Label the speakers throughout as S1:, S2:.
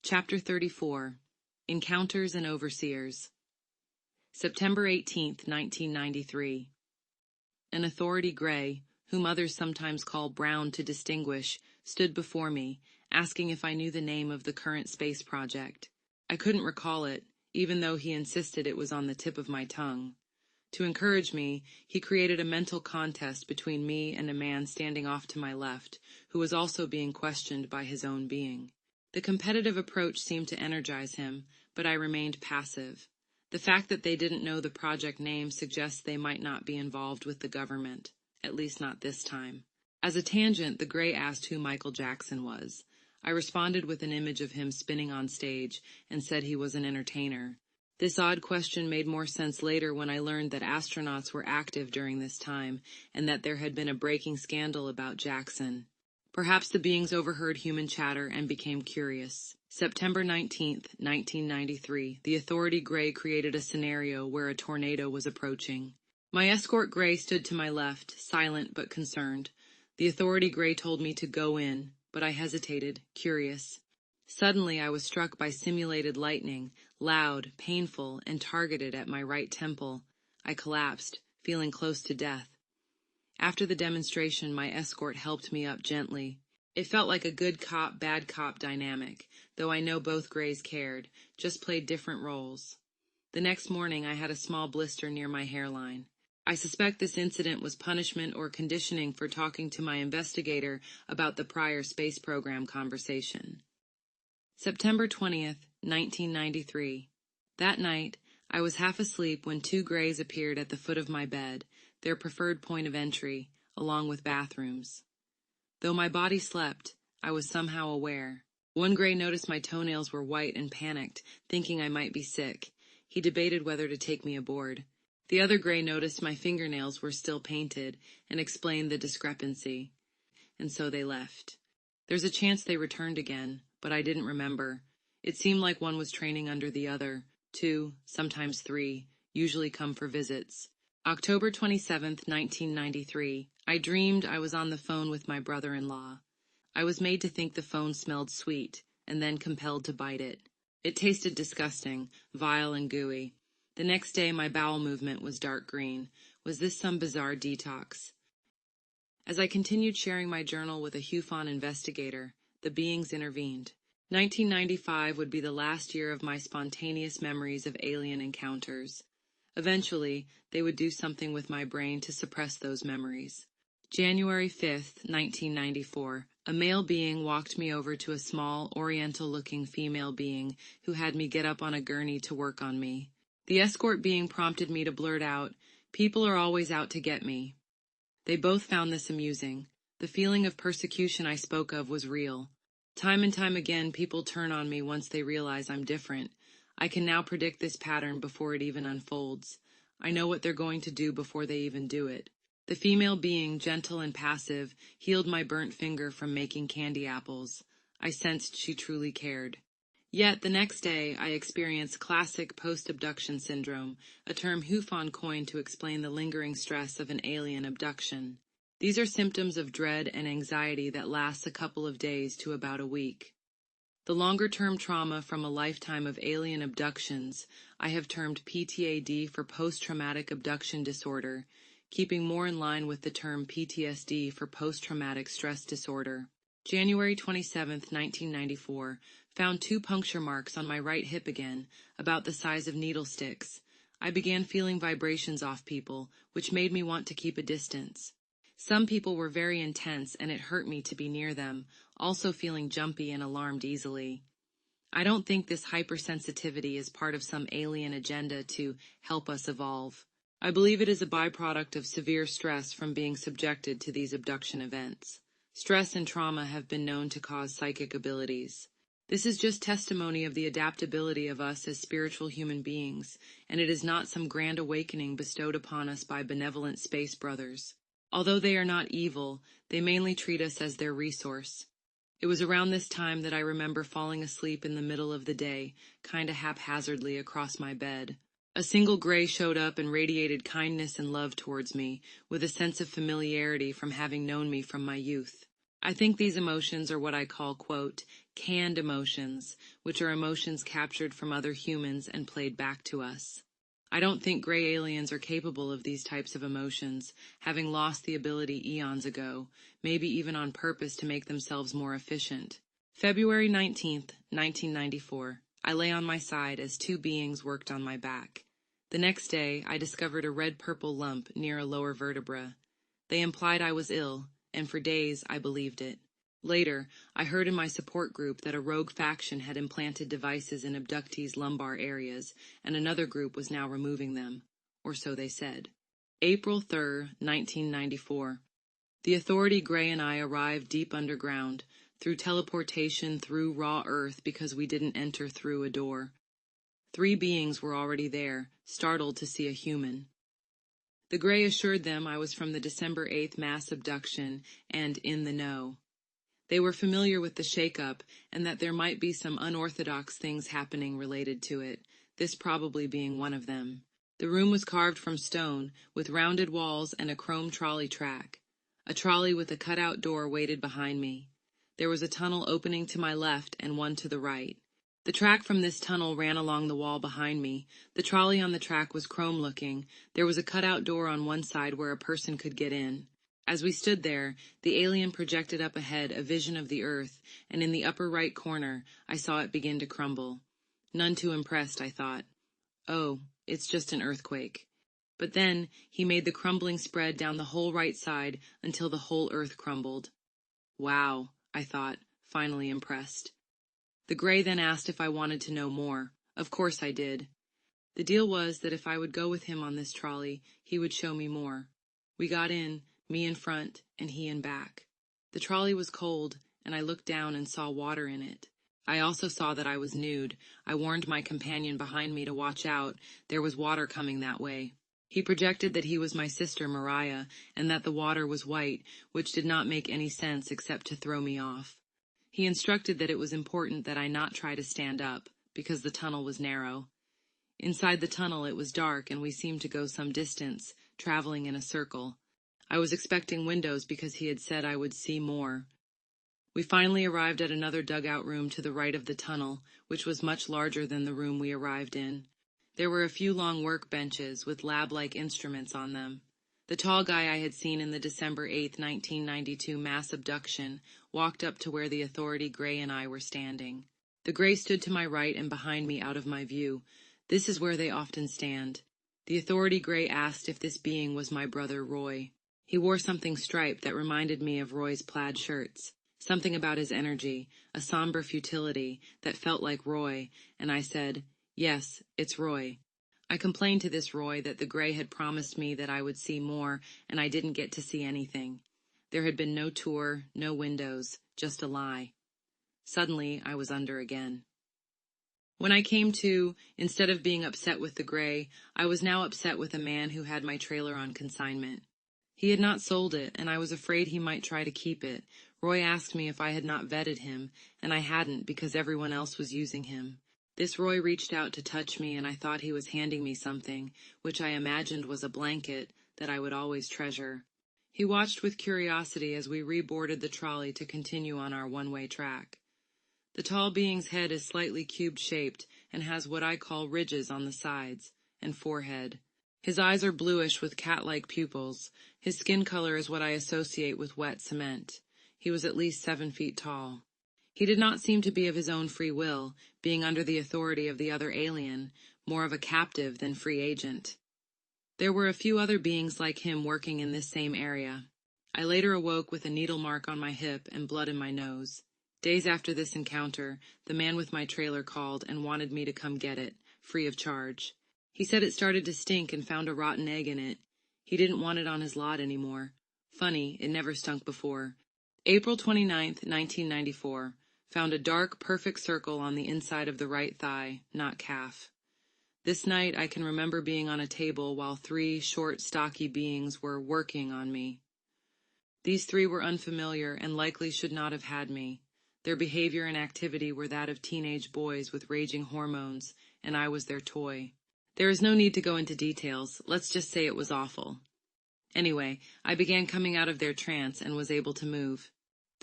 S1: Chapter 34. Encounters and Overseers. September 18, 1993. An authority gray, whom others sometimes call brown to distinguish, stood before me, asking if I knew the name of the current space project. I couldn't recall it, even though he insisted it was on the tip of my tongue. To encourage me, he created a mental contest between me and a man standing off to my left, who was also being questioned by his own being. The competitive approach seemed to energize him, but I remained passive. The fact that they didn't know the project name suggests they might not be involved with the government, at least not this time. As a tangent, the gray asked who Michael Jackson was. I responded with an image of him spinning on stage and said he was an entertainer. This odd question made more sense later when I learned that astronauts were active during this time and that there had been a breaking scandal about Jackson. Perhaps the beings overheard human chatter and became curious. September 19, 1993, the Authority Gray created a scenario where a tornado was approaching. My escort Gray stood to my left, silent but concerned. The Authority Gray told me to go in, but I hesitated, curious. Suddenly I was struck by simulated lightning, loud, painful, and targeted at my right temple. I collapsed, feeling close to death. After the demonstration, my escort helped me up gently. It felt like a good cop, bad cop dynamic, though I know both Grays cared, just played different roles. The next morning, I had a small blister near my hairline. I suspect this incident was punishment or conditioning for talking to my investigator about the prior space program conversation. September 20th, 1993. That night, I was half asleep when two Grays appeared at the foot of my bed, their preferred point of entry, along with bathrooms. Though my body slept, I was somehow aware. One Gray noticed my toenails were white and panicked, thinking I might be sick. He debated whether to take me aboard. The other Gray noticed my fingernails were still painted and explained the discrepancy. And so they left. There's a chance they returned again, but I didn't remember. It seemed like one was training under the other. 2, sometimes 3, usually come for visits. October 27, 1993. I dreamed I was on the phone with my brother-in-law. I was made to think the phone smelled sweet, and then compelled to bite it. It tasted disgusting, vile and gooey. The next day my bowel movement was dark green. Was this some bizarre detox? As I continued sharing my journal with a MUFON investigator, the beings intervened. 1995 would be the last year of my spontaneous memories of alien encounters. Eventually, they would do something with my brain to suppress those memories. January 5th, 1994, a male being walked me over to a small, oriental-looking female being who had me get up on a gurney to work on me. The escort being prompted me to blurt out, "People are always out to get me." They both found this amusing. The feeling of persecution I spoke of was real. Time and time again, people turn on me once they realize I'm different. I can now predict this pattern before it even unfolds. I know what they're going to do before they even do it. The female being, gentle and passive, healed my burnt finger from making candy apples. I sensed she truly cared. Yet, the next day, I experienced classic post-abduction syndrome, a term MUFON coined to explain the lingering stress of an alien abduction. These are symptoms of dread and anxiety that lasts a couple of days to about a week. The longer-term trauma from a lifetime of alien abductions I have termed PTAD for post-traumatic abduction disorder, keeping more in line with the term PTSD for post-traumatic stress disorder. January 27, 1994, found 2 puncture marks on my right hip again, about the size of needle sticks. I began feeling vibrations off people, which made me want to keep a distance. Some people were very intense and it hurt me to be near them, also feeling jumpy and alarmed easily. I don't think this hypersensitivity is part of some alien agenda to help us evolve. I believe it is a byproduct of severe stress from being subjected to these abduction events. Stress and trauma have been known to cause psychic abilities. This is just testimony of the adaptability of us as spiritual human beings, and it is not some grand awakening bestowed upon us by benevolent space brothers. Although they are not evil, they mainly treat us as their resource. It was around this time that I remember falling asleep in the middle of the day, kinda haphazardly across my bed. A single Gray showed up and radiated kindness and love towards me, with a sense of familiarity from having known me from my youth. I think these emotions are what I call, quote, canned emotions, which are emotions captured from other humans and played back to us. I don't think gray aliens are capable of these types of emotions, having lost the ability eons ago, maybe even on purpose to make themselves more efficient. February 19th, 1994. I lay on my side as two beings worked on my back. The next day, I discovered a red-purple lump near a lower vertebra. They implied I was ill, and for days I believed it. Later, I heard in my support group that a rogue faction had implanted devices in abductees' lumbar areas, and another group was now removing them, or so they said. April 3, 1994. The Authority Gray and I arrived deep underground, through teleportation through raw earth because we didn't enter through a door. 3 beings were already there, startled to see a human. The Gray assured them I was from the December 8th mass abduction and in the know. They were familiar with the shakeup and that there might be some unorthodox things happening related to it, this probably being one of them. The room was carved from stone, with rounded walls and a chrome trolley track. A trolley with a cutout door waited behind me. There was a tunnel opening to my left and one to the right. The track from this tunnel ran along the wall behind me. The trolley on the track was chrome-looking. There was a cutout door on one side where a person could get in. As we stood there, the alien projected up ahead a vision of the earth, and in the upper right corner, I saw it begin to crumble. None too impressed, I thought. Oh, it's just an earthquake. But then, he made the crumbling spread down the whole right side until the whole earth crumbled. Wow, I thought, finally impressed. The Gray then asked if I wanted to know more. Of course I did. The deal was that if I would go with him on this trolley, he would show me more. We got in, me in front, and he in back. The trolley was cold, and I looked down and saw water in it. I also saw that I was nude. I warned my companion behind me to watch out. There was water coming that way. He projected that he was my sister Mariah, and that the water was white, which did not make any sense except to throw me off. He instructed that it was important that I not try to stand up, because the tunnel was narrow. Inside the tunnel it was dark, and we seemed to go some distance, traveling in a circle. I was expecting windows because he had said I would see more. We finally arrived at another dugout room to the right of the tunnel, which was much larger than the room we arrived in. There were a few long work benches with lab-like instruments on them. The tall guy I had seen in the December 8, 1992 mass abduction walked up to where the Authority Gray and I were standing. The Gray stood to my right and behind me out of my view. This is where they often stand. The Authority Gray asked if this being was my brother Roy. He wore something striped that reminded me of Roy's plaid shirts. Something about his energy, a somber futility, that felt like Roy, and I said, "Yes, it's Roy." I complained to this Roy that the Gray had promised me that I would see more, and I didn't get to see anything. There had been no tour, no windows, just a lie. Suddenly, I was under again. When I came to, instead of being upset with the Gray, I was now upset with a man who had my trailer on consignment. He had not sold it, and I was afraid he might try to keep it. Roy asked me if I had not vetted him, and I hadn't because everyone else was using him. This Roy reached out to touch me, and I thought he was handing me something, which I imagined was a blanket that I would always treasure. He watched with curiosity as we reboarded the trolley to continue on our one-way track. The tall being's head is slightly cube-shaped and has what I call ridges on the sides and forehead. His eyes are bluish with cat-like pupils. His skin color is what I associate with wet cement. He was at least 7 feet tall. He did not seem to be of his own free will, being under the authority of the other alien, more of a captive than free agent. There were a few other beings like him working in this same area. I later awoke with a needle mark on my hip and blood in my nose. Days after this encounter, the man with my trailer called and wanted me to come get it, free of charge. He said it started to stink and found a rotten egg in it. He didn't want it on his lot anymore. Funny, it never stunk before. April 29th, 1994. Found a dark, perfect circle on the inside of the right thigh, not calf. This night I can remember being on a table while 3 short, stocky beings were working on me. These 3 were unfamiliar and likely should not have had me. Their behavior and activity were that of teenage boys with raging hormones, and I was their toy. There is no need to go into details. Let's just say it was awful. Anyway, I began coming out of their trance and was able to move.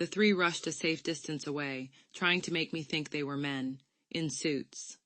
S1: The three rushed a safe distance away, trying to make me think they were men, in suits.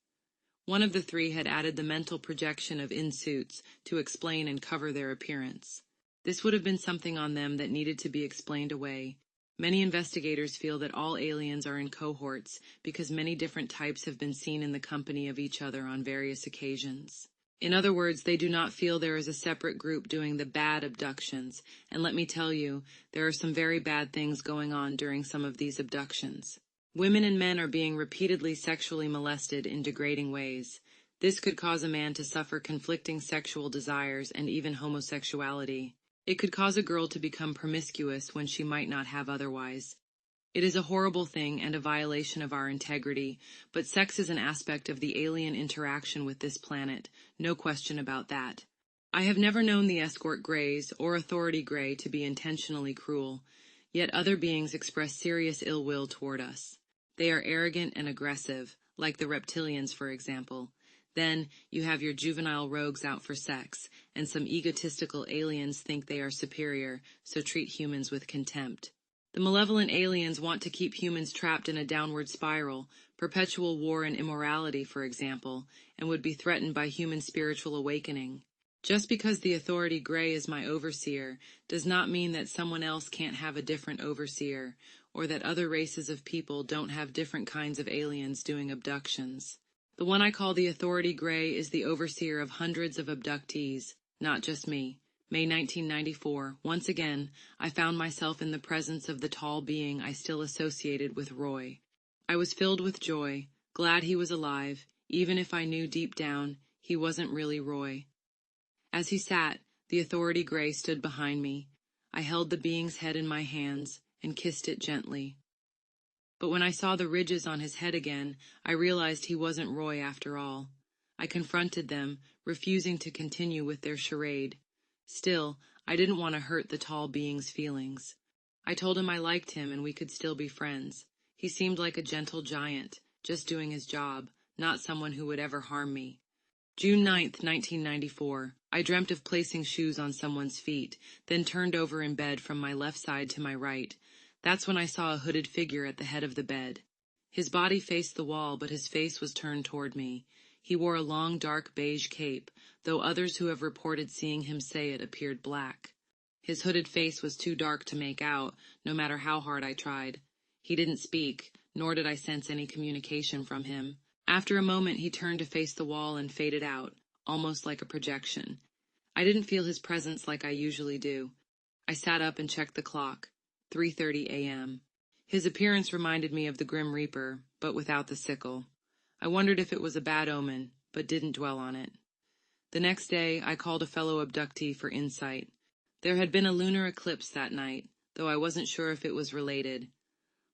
S1: One of the three had added the mental projection of in suits to explain and cover their appearance. This would have been something on them that needed to be explained away. Many investigators feel that all aliens are in cohorts because many different types have been seen in the company of each other on various occasions. In other words, they do not feel there is a separate group doing the bad abductions, and let me tell you, there are some very bad things going on during some of these abductions. Women and men are being repeatedly sexually molested in degrading ways. This could cause a man to suffer conflicting sexual desires and even homosexuality. It could cause a girl to become promiscuous when she might not have otherwise. It is a horrible thing and a violation of our integrity, but sex is an aspect of the alien interaction with this planet, no question about that. I have never known the escort greys or authority grey to be intentionally cruel, yet other beings express serious ill will toward us. They are arrogant and aggressive, like the reptilians, for example. Then you have your juvenile rogues out for sex, and some egotistical aliens think they are superior, so treat humans with contempt. The malevolent aliens want to keep humans trapped in a downward spiral, perpetual war and immorality, for example, and would be threatened by human spiritual awakening. Just because the authority grey is my overseer does not mean that someone else can't have a different overseer, or that other races of people don't have different kinds of aliens doing abductions. The one I call the authority grey is the overseer of hundreds of abductees, not just me. May 1994, once again, I found myself in the presence of the tall being I still associated with Roy. I was filled with joy, glad he was alive, even if I knew deep down he wasn't really Roy. As he sat, the authority grey stood behind me. I held the being's head in my hands and kissed it gently. But when I saw the ridges on his head again, I realized he wasn't Roy after all. I confronted them, refusing to continue with their charade. Still, I didn't want to hurt the tall being's feelings. I told him I liked him and we could still be friends. He seemed like a gentle giant, just doing his job, not someone who would ever harm me. June 9th, 1994. I dreamt of placing shoes on someone's feet, then turned over in bed from my left side to my right. That's when I saw a hooded figure at the head of the bed. His body faced the wall, but his face was turned toward me. He wore a long, dark beige cape, though others who have reported seeing him say it appeared black. His hooded face was too dark to make out, no matter how hard I tried. He didn't speak, nor did I sense any communication from him. After a moment, he turned to face the wall and faded out, almost like a projection. I didn't feel his presence like I usually do. I sat up and checked the clock. 3:30 a.m. His appearance reminded me of the Grim Reaper, but without the sickle. I wondered if it was a bad omen, but didn't dwell on it. The next day, I called a fellow abductee for insight. There had been a lunar eclipse that night, though I wasn't sure if it was related.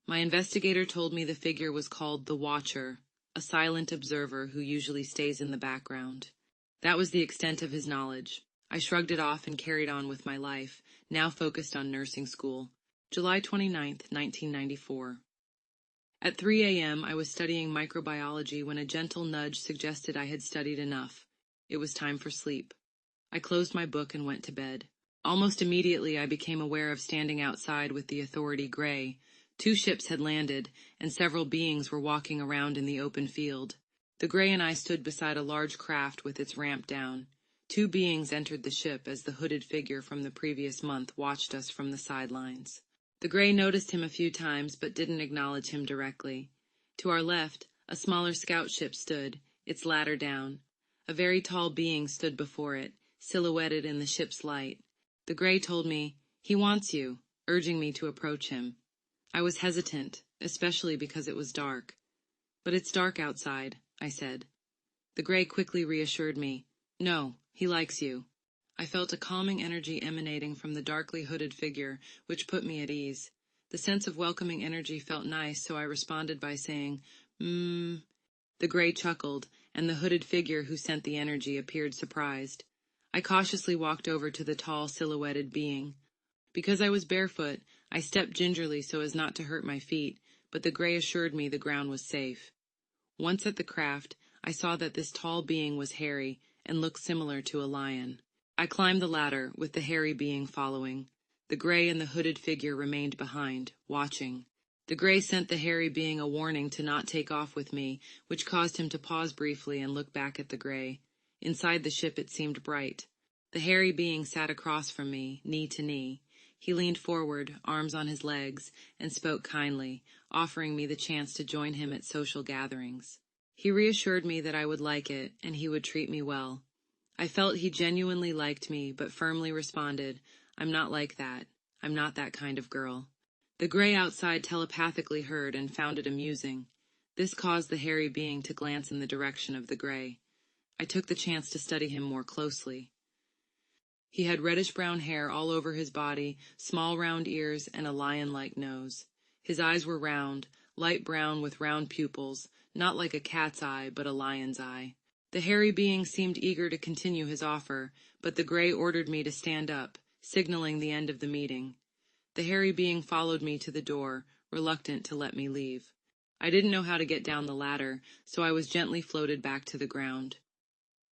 S1: My investigator told me the figure was called the Watcher, a silent observer who usually stays in the background. That was the extent of his knowledge. I shrugged it off and carried on with my life, now focused on nursing school. July 29th, 1994. At 3 a.m., I was studying microbiology when a gentle nudge suggested I had studied enough. It was time for sleep. I closed my book and went to bed. Almost immediately, I became aware of standing outside with the authority grey. 2 ships had landed, and several beings were walking around in the open field. The grey and I stood beside a large craft with its ramp down. 2 beings entered the ship as the hooded figure from the previous month watched us from the sidelines. The grey noticed him a few times, but didn't acknowledge him directly. To our left, a smaller scout ship stood, its ladder down. A very tall being stood before it, silhouetted in the ship's light. The grey told me, "He wants you," urging me to approach him. I was hesitant, especially because it was dark. "But it's dark outside," I said. The grey quickly reassured me. "No, he likes you." I felt a calming energy emanating from the darkly hooded figure, which put me at ease. The sense of welcoming energy felt nice, so I responded by saying, The grey chuckled, and the hooded figure who sent the energy appeared surprised. I cautiously walked over to the tall, silhouetted being. Because I was barefoot, I stepped gingerly so as not to hurt my feet, but the grey assured me the ground was safe. Once at the craft, I saw that this tall being was hairy and looked similar to a lion. I climbed the ladder, with the hairy being following. The gray and the hooded figure remained behind, watching. The gray sent the hairy being a warning to not take off with me, which caused him to pause briefly and look back at the gray. Inside the ship it seemed bright. The hairy being sat across from me, knee to knee. He leaned forward, arms on his legs, and spoke kindly, offering me the chance to join him at social gatherings. He reassured me that I would like it, and he would treat me well. I felt he genuinely liked me, but firmly responded, "I'm not like that. I'm not that kind of girl." The gray outside telepathically heard and found it amusing. This caused the hairy being to glance in the direction of the gray. I took the chance to study him more closely. He had reddish-brown hair all over his body, small round ears, and a lion-like nose. His eyes were round, light brown with round pupils, not like a cat's eye, but a lion's eye. The hairy being seemed eager to continue his offer, but the gray ordered me to stand up, signaling the end of the meeting. The hairy being followed me to the door, reluctant to let me leave. I didn't know how to get down the ladder, so I was gently floated back to the ground.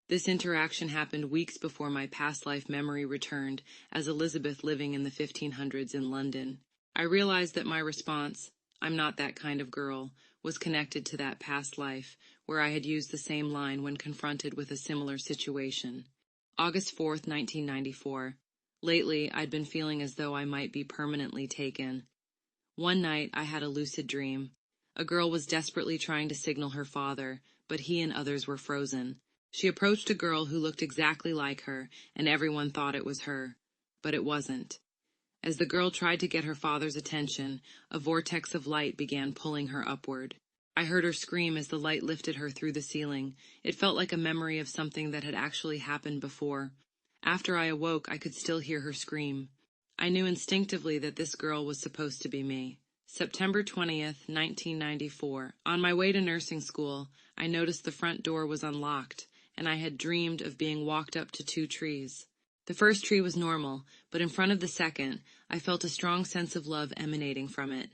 S1: This interaction happened weeks before my past life memory returned as Elizabeth living in the 1500s in London. I realized that my response, "I'm not that kind of girl," was connected to that past life, where I had used the same line when confronted with a similar situation. August 4th, 1994. Lately, I'd been feeling as though I might be permanently taken. One night, I had a lucid dream. A girl was desperately trying to signal her father, but he and others were frozen. She approached a girl who looked exactly like her, and everyone thought it was her. But it wasn't. As the girl tried to get her father's attention, a vortex of light began pulling her upward. I heard her scream as the light lifted her through the ceiling. It felt like a memory of something that had actually happened before. After I awoke, I could still hear her scream. I knew instinctively that this girl was supposed to be me. September 20th, 1994. On my way to nursing school, I noticed the front door was unlocked, and I had dreamed of being walked up to 2 trees. The first tree was normal, but in front of the second, I felt a strong sense of love emanating from it.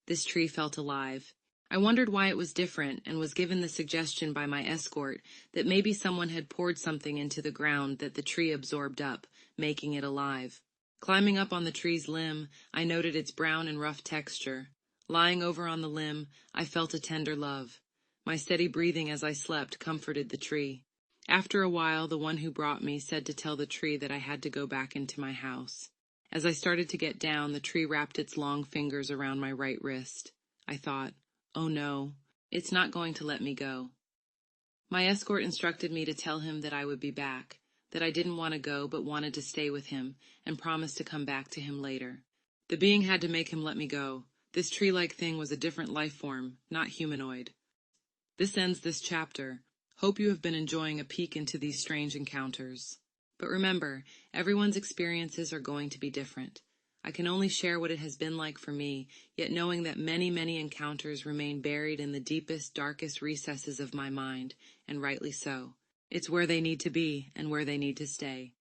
S1: This tree felt alive. I wondered why it was different and was given the suggestion by my escort that maybe someone had poured something into the ground that the tree absorbed up, making it alive. Climbing up on the tree's limb, I noted its brown and rough texture. Lying over on the limb, I felt a tender love. My steady breathing as I slept comforted the tree. After a while, the one who brought me said to tell the tree that I had to go back into my house. As I started to get down, the tree wrapped its long fingers around my right wrist. I thought, "Oh no, it's not going to let me go." My escort instructed me to tell him that I would be back, that I didn't want to go but wanted to stay with him, and promised to come back to him later. The being had to make him let me go. This tree-like thing was a different life form, not humanoid. This ends this chapter. Hope you have been enjoying a peek into these strange encounters. But remember, everyone's experiences are going to be different. I can only share what it has been like for me, yet knowing that many, many encounters remain buried in the deepest, darkest recesses of my mind, and rightly so. It's where they need to be and where they need to stay.